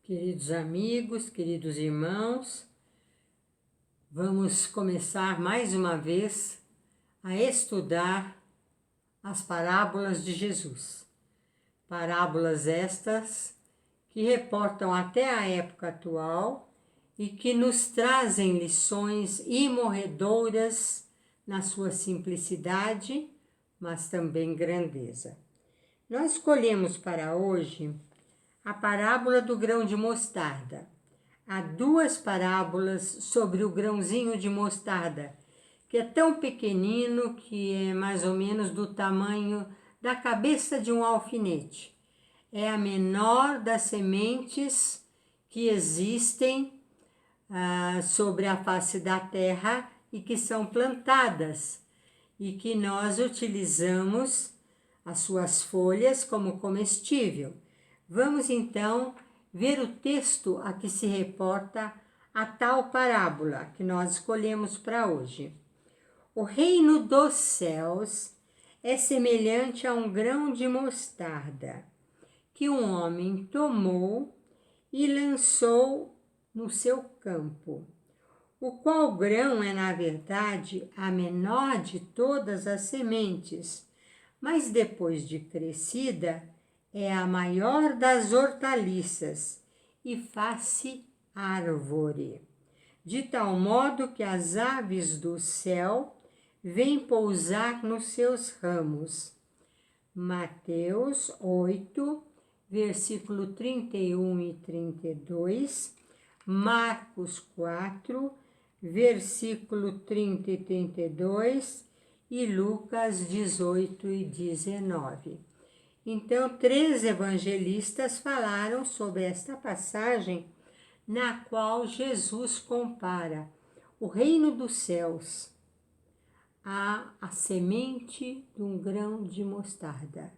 Queridos amigos, queridos irmãos, vamos começar mais uma vez a estudar as parábolas de Jesus. Parábolas estas que reportam até a época atual e que nos trazem lições imorredoras na sua simplicidade, mas também grandeza. Nós escolhemos para hoje a parábola do grão de mostarda. Há duas parábolas sobre o grãozinho de mostarda, que é tão pequenino que é mais ou menos do tamanho da cabeça de um alfinete. É a menor das sementes que existem sobre a face da terra e que são plantadas e que nós utilizamos as suas folhas como comestível. Vamos então ver o texto a que se reporta a tal parábola que nós escolhemos para hoje. O reino dos céus é semelhante a um grão de mostarda, que um homem tomou e lançou no seu campo, o qual grão é, na verdade, a menor de todas as sementes, mas depois de crescida, é a maior das hortaliças e faz-se árvore, de tal modo que as aves do céu vêm pousar nos seus ramos. Mateus 8, versículo 31 e 32, Marcos 4, versículo 30 e 32 e Lucas 18 e 19. Então, 3 evangelistas falaram sobre esta passagem na qual Jesus compara o reino dos céus à semente de um grão de mostarda.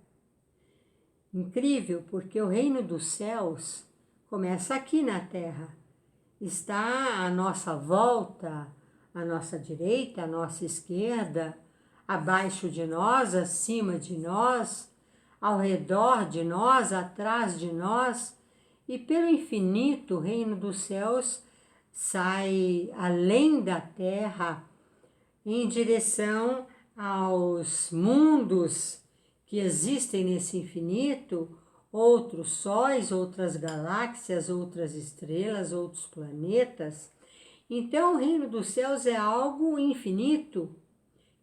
Incrível, porque o reino dos céus começa aqui na terra. Está à nossa volta, à nossa direita, à nossa esquerda, abaixo de nós, acima de nós, ao redor de nós, atrás de nós, e pelo infinito o reino dos céus sai além da terra em direção aos mundos que existem nesse infinito, outros sóis, outras galáxias, outras estrelas, outros planetas. Então o reino dos céus é algo infinito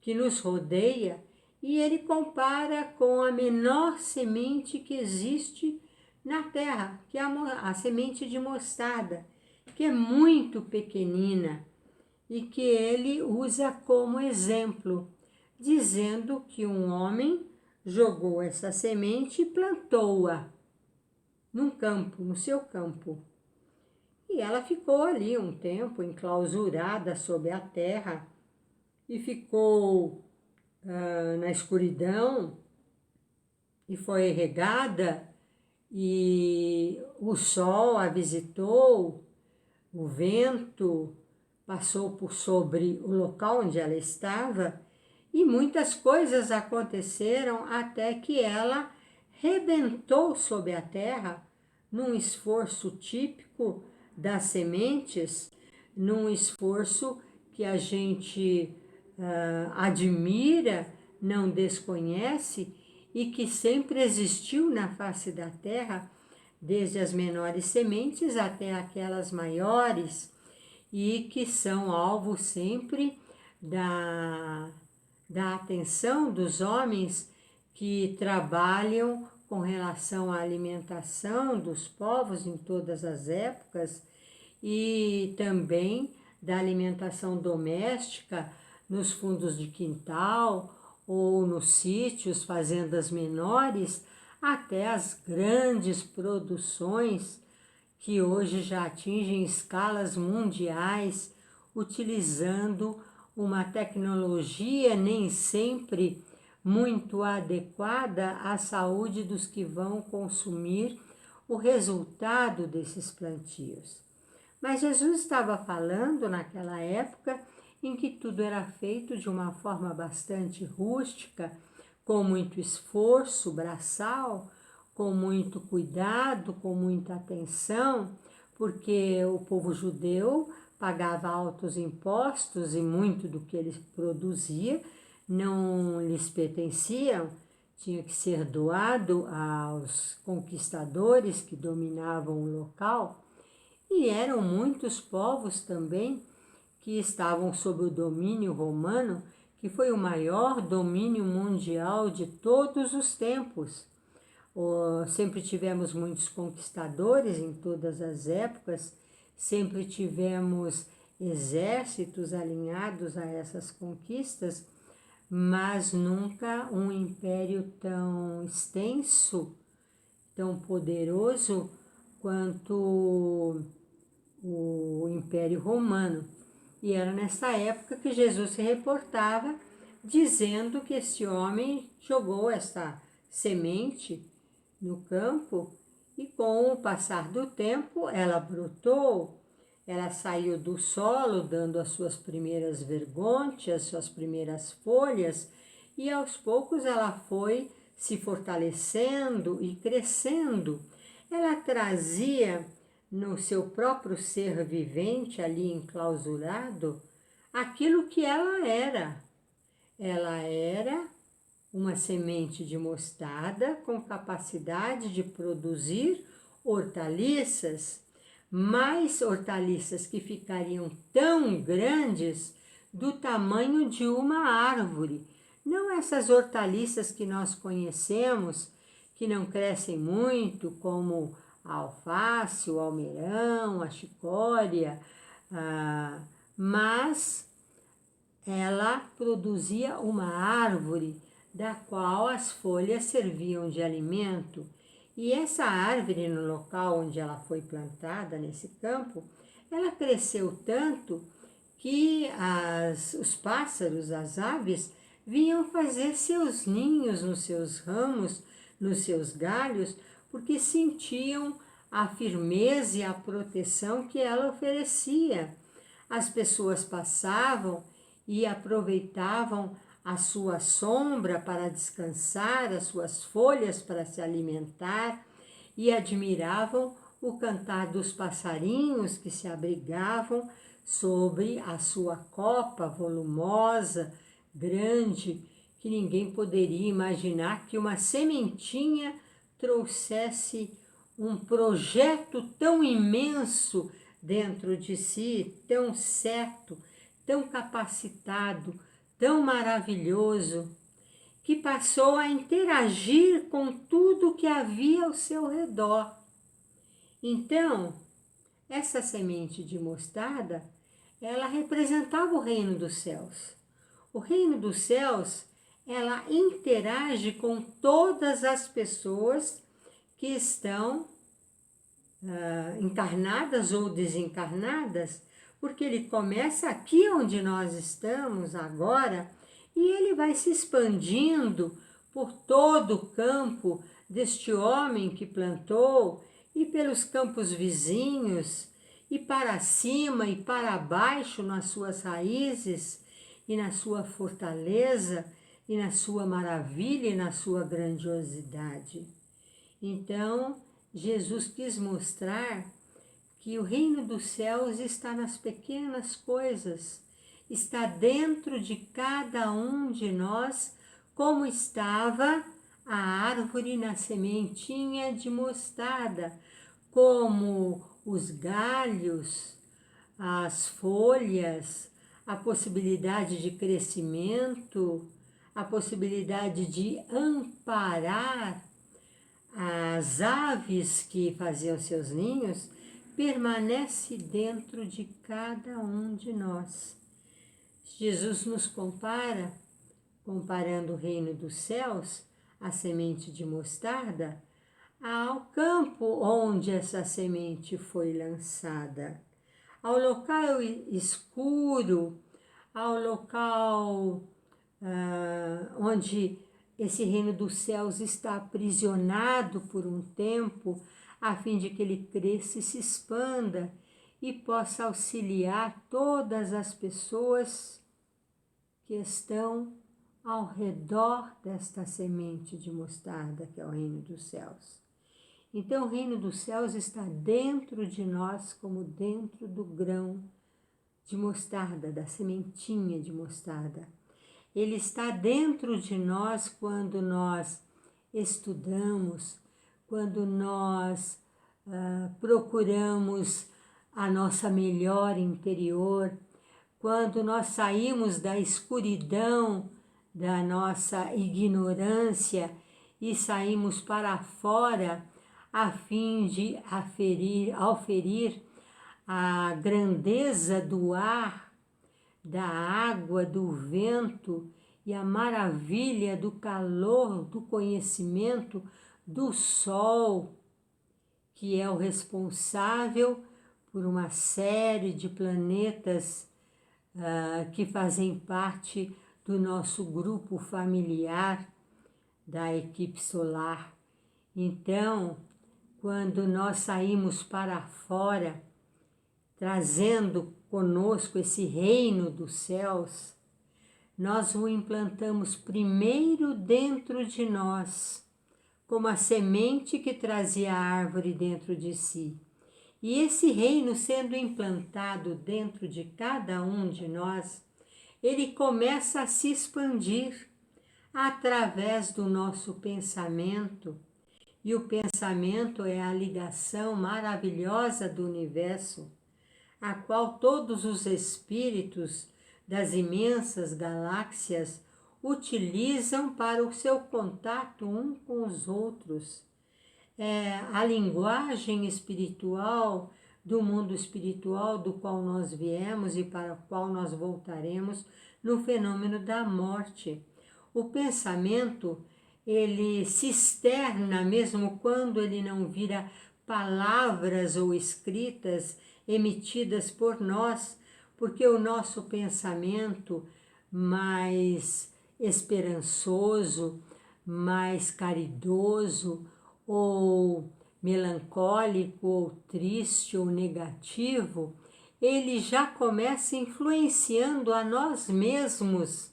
que nos rodeia, e ele compara com a menor semente que existe na terra, que é a semente de mostarda, que é muito pequenina e que ele usa como exemplo, dizendo que um homem jogou essa semente e plantou-a num campo, no seu campo. E ela ficou ali um tempo enclausurada sob a terra e ficou na escuridão e foi regada e o sol a visitou, o vento passou por sobre o local onde ela estava e muitas coisas aconteceram até que ela rebentou sob a terra num esforço típico das sementes, num esforço que a gente admira, não desconhece e que sempre existiu na face da terra, desde as menores sementes até aquelas maiores, e que são alvo sempre da atenção dos homens que trabalham com relação à alimentação dos povos em todas as épocas e também da alimentação doméstica nos fundos de quintal ou nos sítios, fazendas menores, até as grandes produções que hoje já atingem escalas mundiais, utilizando uma tecnologia nem sempre muito adequada à saúde dos que vão consumir o resultado desses plantios. Mas Jesus estava falando naquela época em que tudo era feito de uma forma bastante rústica, com muito esforço braçal, com muito cuidado, com muita atenção, porque o povo judeu pagava altos impostos e muito do que eles produzia não lhes pertenciam, tinha que ser doado aos conquistadores que dominavam o local. E eram muitos povos também que estavam sob o domínio romano, que foi o maior domínio mundial de todos os tempos. Sempre tivemos muitos conquistadores em todas as épocas, sempre tivemos exércitos alinhados a essas conquistas, mas nunca um império tão extenso, tão poderoso quanto o Império Romano. E era nessa época que Jesus se reportava, dizendo que esse homem jogou essa semente no campo e com o passar do tempo ela brotou, ela saiu do solo dando as suas primeiras vergônteas, suas primeiras folhas, e aos poucos ela foi se fortalecendo e crescendo. Ela trazia no seu próprio ser vivente ali enclausurado aquilo que ela era. Ela era uma semente de mostarda com capacidade de produzir hortaliças, mais hortaliças que ficariam tão grandes do tamanho de uma árvore. Não essas hortaliças que nós conhecemos, que não crescem muito, como a alface, o almeirão, a chicória, mas ela produzia uma árvore da qual as folhas serviam de alimento. E essa árvore, no local onde ela foi plantada, nesse campo, ela cresceu tanto que os pássaros, as aves, vinham fazer seus ninhos nos seus ramos, nos seus galhos, porque sentiam a firmeza e a proteção que ela oferecia. As pessoas passavam e aproveitavam a sua sombra para descansar, as suas folhas para se alimentar, e admiravam o cantar dos passarinhos que se abrigavam sobre a sua copa volumosa, grande, que ninguém poderia imaginar que uma sementinha trouxesse um projeto tão imenso dentro de si, tão certo, tão capacitado, tão maravilhoso, que passou a interagir com tudo que havia ao seu redor. Então, essa semente de mostarda, ela representava o reino dos céus. O reino dos céus, ela interage com todas as pessoas que estão encarnadas ou desencarnadas, porque ele começa aqui onde nós estamos agora e ele vai se expandindo por todo o campo deste homem que plantou e pelos campos vizinhos e para cima e para baixo nas suas raízes e na sua fortaleza e na sua maravilha e na sua grandiosidade. Então, Jesus quis mostrar que o reino dos céus está nas pequenas coisas, está dentro de cada um de nós, como estava a árvore na sementinha de mostarda, como os galhos, as folhas, a possibilidade de crescimento, a possibilidade de amparar as aves que faziam seus ninhos, permanece dentro de cada um de nós. Jesus nos compara, comparando o reino dos céus, a semente de mostarda, ao campo onde essa semente foi lançada, ao local escuro, ao local onde esse reino dos céus está aprisionado por um tempo, a fim de que ele cresça e se expanda e possa auxiliar todas as pessoas que estão ao redor desta semente de mostarda, que é o reino dos céus. Então o reino dos céus está dentro de nós, como dentro do grão de mostarda, da sementinha de mostarda. Ele está dentro de nós quando nós estudamos, quando nós procuramos a nossa melhor interior, quando nós saímos da escuridão da nossa ignorância e saímos para fora a fim de auferir a grandeza do ar, da água, do vento e a maravilha do calor, do conhecimento do sol, que é o responsável por uma série de planetas que fazem parte do nosso grupo familiar da equipe solar. Então, quando nós saímos para fora, trazendo conosco esse reino dos céus, nós o implantamos primeiro dentro de nós, como a semente que trazia a árvore dentro de si. E esse reino sendo implantado dentro de cada um de nós, ele começa a se expandir através do nosso pensamento. E o pensamento é a ligação maravilhosa do universo, a qual todos os espíritos das imensas galáxias utilizam para o seu contato um com os outros. É a linguagem espiritual do mundo espiritual do qual nós viemos e para o qual nós voltaremos no fenômeno da morte. O pensamento, ele se externa mesmo quando ele não vira palavras ou escritas emitidas por nós, porque o nosso pensamento mais esperançoso, mais caridoso, ou melancólico, ou triste, ou negativo, ele já começa influenciando a nós mesmos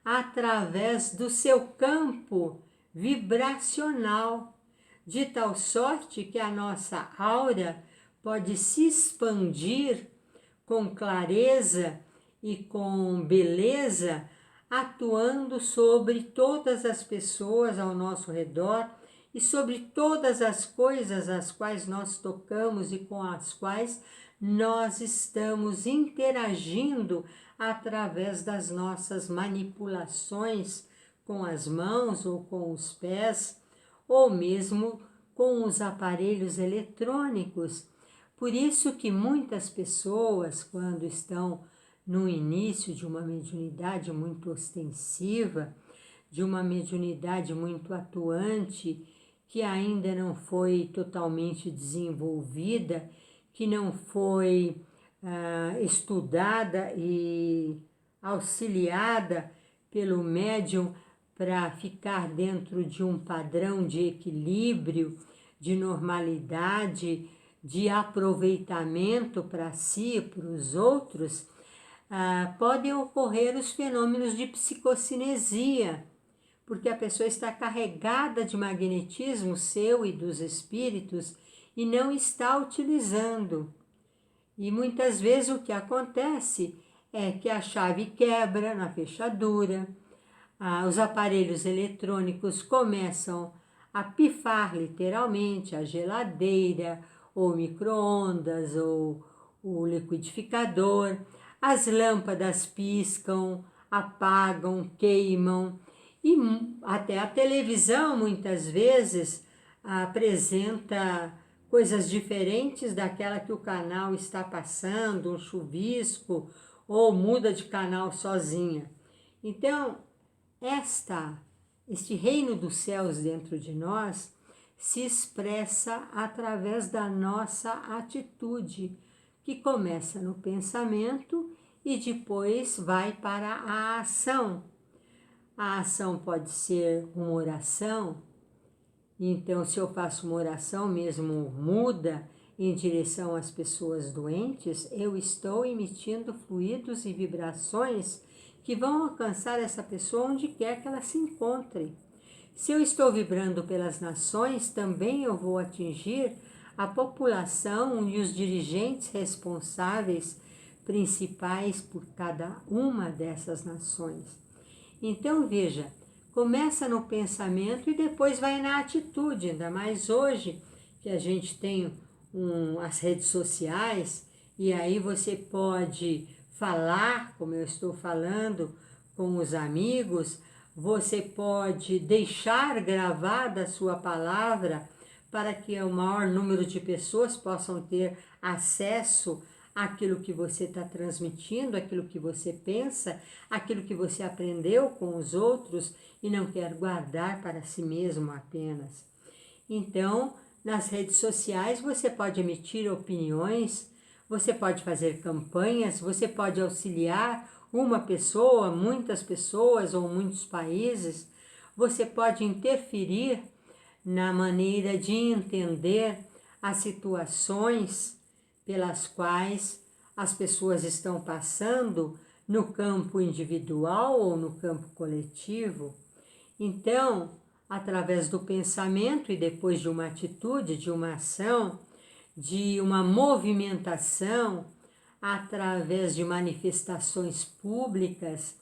através do seu campo vibracional, de tal sorte que a nossa aura pode se expandir com clareza e com beleza, atuando sobre todas as pessoas ao nosso redor e sobre todas as coisas às quais nós tocamos e com as quais nós estamos interagindo através das nossas manipulações com as mãos ou com os pés, ou mesmo com os aparelhos eletrônicos. Por isso que muitas pessoas, quando estão no início de uma mediunidade muito ostensiva, de uma mediunidade muito atuante, que ainda não foi totalmente desenvolvida, que não foi estudada e auxiliada pelo médium para ficar dentro de um padrão de equilíbrio, de normalidade, de aproveitamento para si e para os outros, podem ocorrer os fenômenos de psicocinesia, porque a pessoa está carregada de magnetismo seu e dos espíritos e não está utilizando. E muitas vezes o que acontece é que a chave quebra na fechadura, os aparelhos eletrônicos começam a pifar literalmente, a geladeira, ou micro-ondas, ou o liquidificador, as lâmpadas piscam, apagam, queimam, e até a televisão muitas vezes apresenta coisas diferentes daquela que o canal está passando, um chuvisco, ou muda de canal sozinha. Então, este reino dos céus dentro de nós se expressa através da nossa atitude, que começa no pensamento e depois vai para a ação. A ação pode ser uma oração, então se eu faço uma oração mesmo muda em direção às pessoas doentes, eu estou emitindo fluidos e vibrações que vão alcançar essa pessoa onde quer que ela se encontre. Se eu estou vibrando pelas nações, também eu vou atingir a população e os dirigentes responsáveis principais por cada uma dessas nações. Então, veja, começa no pensamento e depois vai na atitude, ainda mais hoje que a gente tem as redes sociais, e aí você pode falar, como eu estou falando, com os amigos, você pode deixar gravada a sua palavra para que o maior número de pessoas possam ter acesso àquilo que você está transmitindo, aquilo que você pensa, aquilo que você aprendeu com os outros e não quer guardar para si mesmo apenas. Então, nas redes sociais você pode emitir opiniões, você pode fazer campanhas, você pode auxiliar uma pessoa, muitas pessoas ou muitos países, você pode interferir na maneira de entender as situações pelas quais as pessoas estão passando no campo individual ou no campo coletivo. Então, através do pensamento e depois de uma atitude, de uma ação, de uma movimentação, através de manifestações públicas,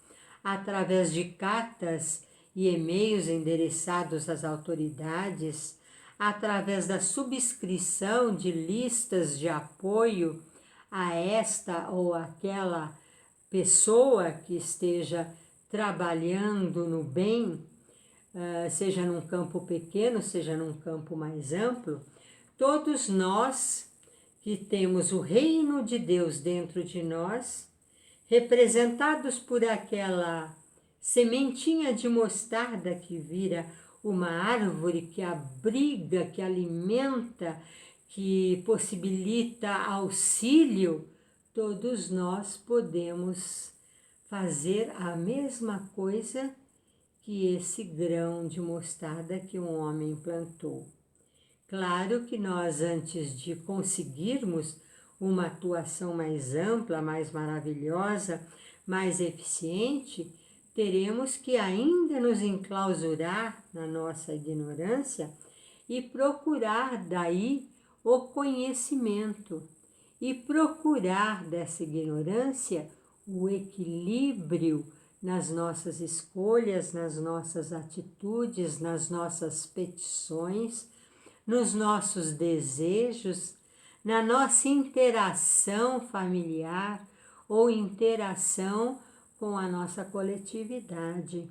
através de cartas e e-mails endereçados às autoridades, através da subscrição de listas de apoio a esta ou aquela pessoa que esteja trabalhando no bem, seja num campo pequeno, seja num campo mais amplo, todos nós que temos o reino de Deus dentro de nós, representados por aquela sementinha de mostarda que vira uma árvore que abriga, que alimenta, que possibilita auxílio, todos nós podemos fazer a mesma coisa que esse grão de mostarda que um homem plantou. Claro que nós, antes de conseguirmos uma atuação mais ampla, mais maravilhosa, mais eficiente, teremos que ainda nos enclausurar na nossa ignorância e procurar daí o conhecimento e procurar dessa ignorância o equilíbrio nas nossas escolhas, nas nossas atitudes, nas nossas petições, nos nossos desejos, na nossa interação familiar ou interação com a nossa coletividade.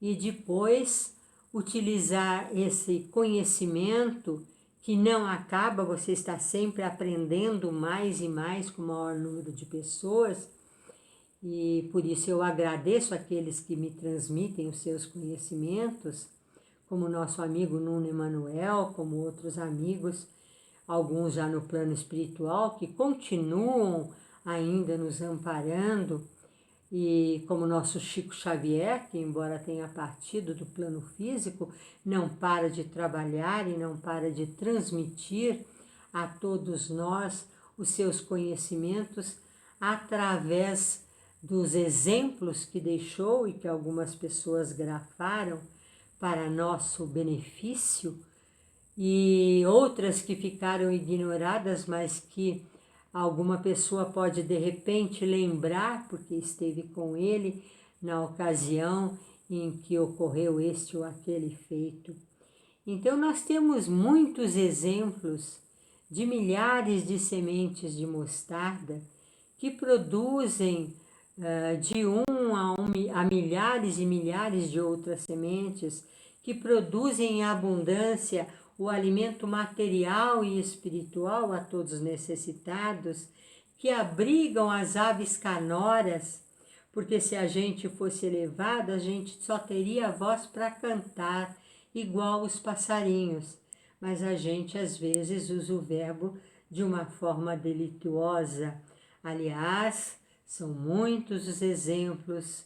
E depois utilizar esse conhecimento que não acaba, você está sempre aprendendo mais e mais com o maior número de pessoas, e por isso eu agradeço aqueles que me transmitem os seus conhecimentos, como nosso amigo Nuno Emanuel, como outros amigos, alguns já no plano espiritual, que continuam ainda nos amparando, e como nosso Chico Xavier, que embora tenha partido do plano físico, não para de trabalhar e não para de transmitir a todos nós os seus conhecimentos através dos exemplos que deixou e que algumas pessoas grafaram para nosso benefício, e outras que ficaram ignoradas, mas que alguma pessoa pode de repente lembrar, porque esteve com ele na ocasião em que ocorreu este ou aquele feito. Então nós temos muitos exemplos de milhares de sementes de mostarda que produzem de a milhares e milhares de outras sementes, que produzem em abundância o alimento material e espiritual a todos necessitados, que abrigam as aves canoras, porque se a gente fosse elevado, a gente só teria voz para cantar, igual os passarinhos, mas a gente às vezes usa o verbo de uma forma delituosa. Aliás, são muitos os exemplos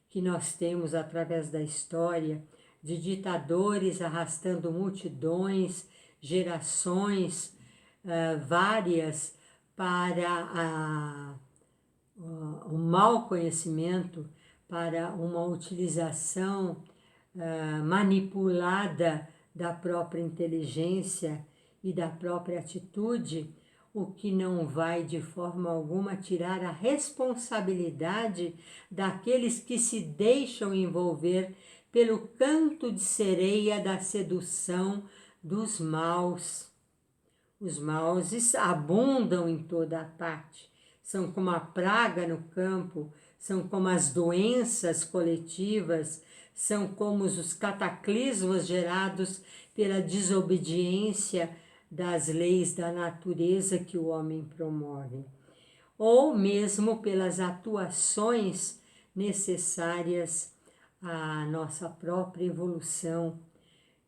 que nós temos através da história de ditadores arrastando multidões, gerações várias para o mau conhecimento, para uma utilização manipulada da própria inteligência e da própria atitude, o que não vai de forma alguma tirar a responsabilidade daqueles que se deixam envolver pelo canto de sereia da sedução dos maus. Os maus abundam em toda a parte, são como a praga no campo, são como as doenças coletivas, são como os cataclismos gerados pela desobediência das leis da natureza que o homem promove, ou mesmo pelas atuações necessárias à nossa própria evolução,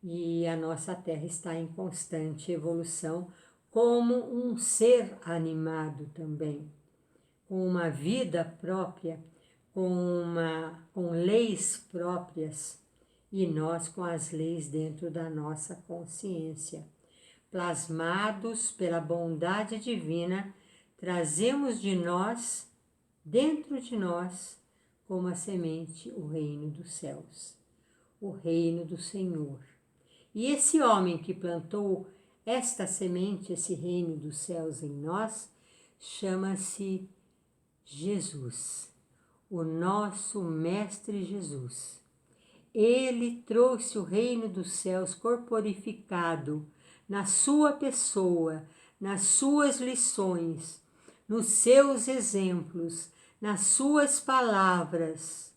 e a nossa Terra está em constante evolução como um ser animado também, com uma vida própria, com leis próprias, e nós com as leis dentro da nossa consciência. Plasmados pela bondade divina, trazemos de nós, dentro de nós, como a semente, o reino dos céus, o reino do Senhor. E esse homem que plantou esta semente, esse reino dos céus em nós, chama-se Jesus, o nosso Mestre Jesus. Ele trouxe o reino dos céus corporificado na sua pessoa, nas suas lições, nos seus exemplos, nas suas palavras.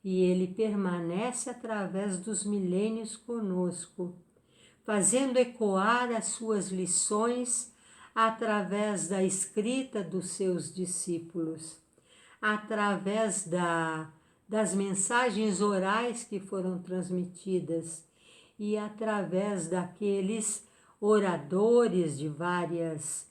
E ele permanece através dos milênios conosco, fazendo ecoar as suas lições através da escrita dos seus discípulos, através das mensagens orais que foram transmitidas e através daqueles oradores de várias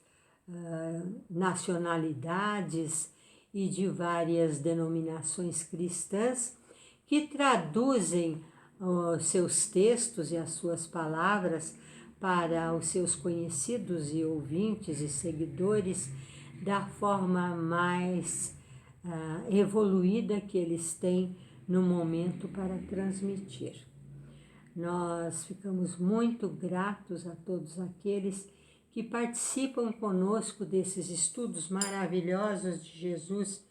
nacionalidades e de várias denominações cristãs que traduzem os seus textos e as suas palavras para os seus conhecidos e ouvintes e seguidores da forma mais evoluída que eles têm no momento para transmitir. Nós ficamos muito gratos a todos aqueles que participam conosco desses estudos maravilhosos de Jesus,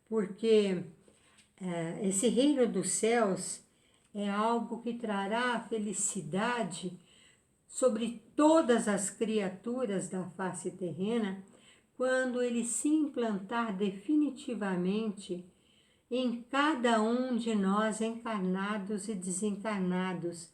porque esse reino dos céus é algo que trará felicidade sobre todas as criaturas da face terrena quando ele se implantar definitivamente em cada um de nós, encarnados e desencarnados,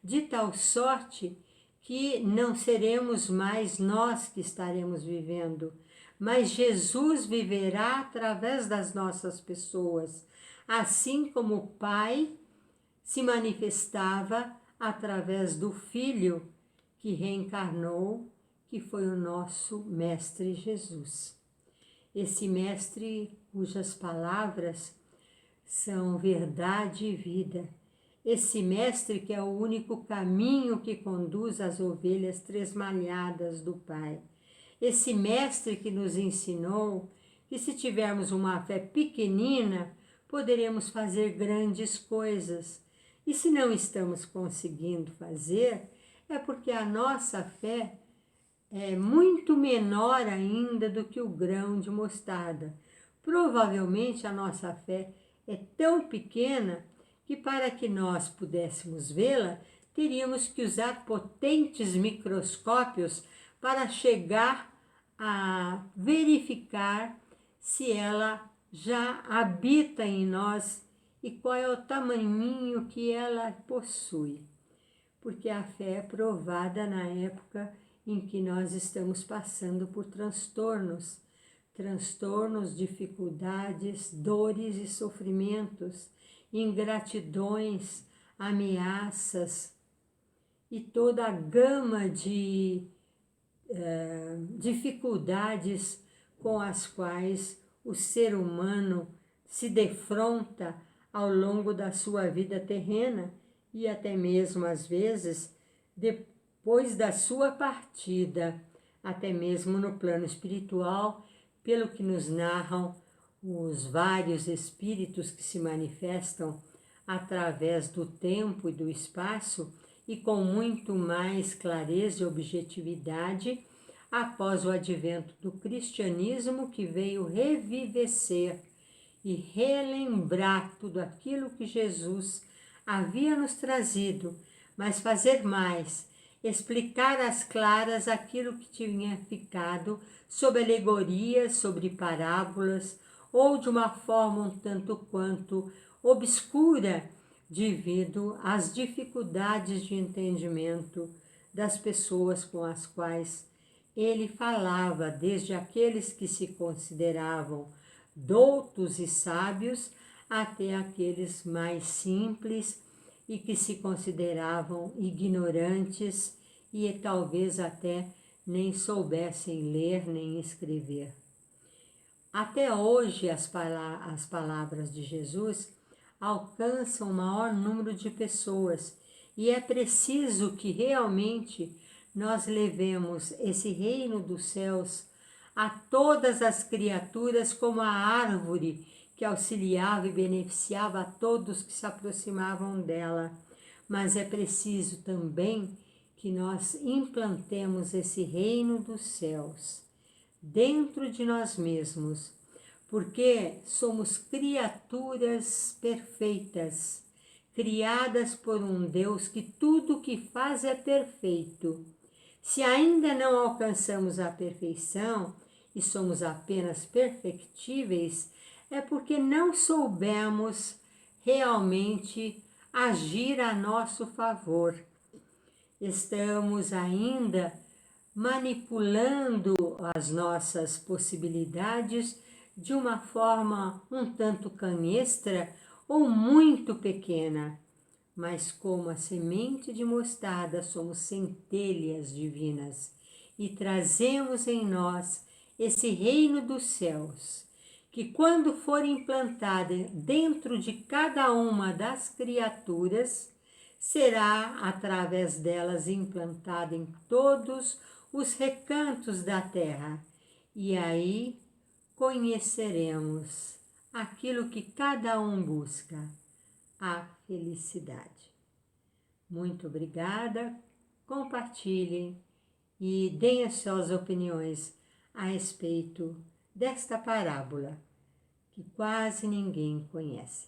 de tal sorte que não seremos mais nós que estaremos vivendo, mas Jesus viverá através das nossas pessoas, assim como o Pai se manifestava através do Filho que reencarnou, que foi o nosso Mestre Jesus. Esse Mestre cujas palavras são verdade e vida. Esse Mestre que é o único caminho que conduz as ovelhas tresmalhadas do Pai. Esse Mestre que nos ensinou que se tivermos uma fé pequenina, poderemos fazer grandes coisas. E se não estamos conseguindo fazer, é porque a nossa fé é muito menor ainda do que o grão de mostarda. Provavelmente a nossa fé é tão pequena que para que nós pudéssemos vê-la, teríamos que usar potentes microscópios para chegar a verificar se ela já habita em nós e qual é o tamanhinho que ela possui. Porque a fé é provada na época em que nós estamos passando por transtornos, dificuldades, dores e sofrimentos, ingratidões, ameaças e toda a gama de dificuldades com as quais o ser humano se defronta ao longo da sua vida terrena e até mesmo às vezes depois da sua partida, até mesmo no plano espiritual, pelo que nos narram os vários espíritos que se manifestam através do tempo e do espaço e com muito mais clareza e objetividade após o advento do cristianismo, que veio revivecer e relembrar tudo aquilo que Jesus havia nos trazido, mas fazer mais, explicar às claras aquilo que tinha ficado sob alegorias, sobre parábolas, ou de uma forma um tanto quanto obscura, devido às dificuldades de entendimento das pessoas com as quais ele falava, desde aqueles que se consideravam doutos e sábios, até aqueles mais simples e que se consideravam ignorantes e talvez até nem soubessem ler nem escrever. Até hoje as palavras de Jesus alcançam o maior número de pessoas e é preciso que realmente nós levemos esse reino dos céus a todas as criaturas como a árvore que auxiliava e beneficiava a todos que se aproximavam dela. Mas é preciso também que nós implantemos esse reino dos céus dentro de nós mesmos, porque somos criaturas perfeitas, criadas por um Deus que tudo o que faz é perfeito. Se ainda não alcançamos a perfeição e somos apenas perfectíveis, é porque não soubemos realmente agir a nosso favor. Estamos ainda manipulando as nossas possibilidades de uma forma um tanto canhestra ou muito pequena. Mas como a semente de mostarda somos centelhas divinas e trazemos em nós esse reino dos céus, que quando for implantada dentro de cada uma das criaturas, será através delas implantada em todos os recantos da terra. E aí conheceremos aquilo que cada um busca, a felicidade. Muito obrigada, compartilhem e deem as suas opiniões a respeito desta parábola que quase ninguém conhece.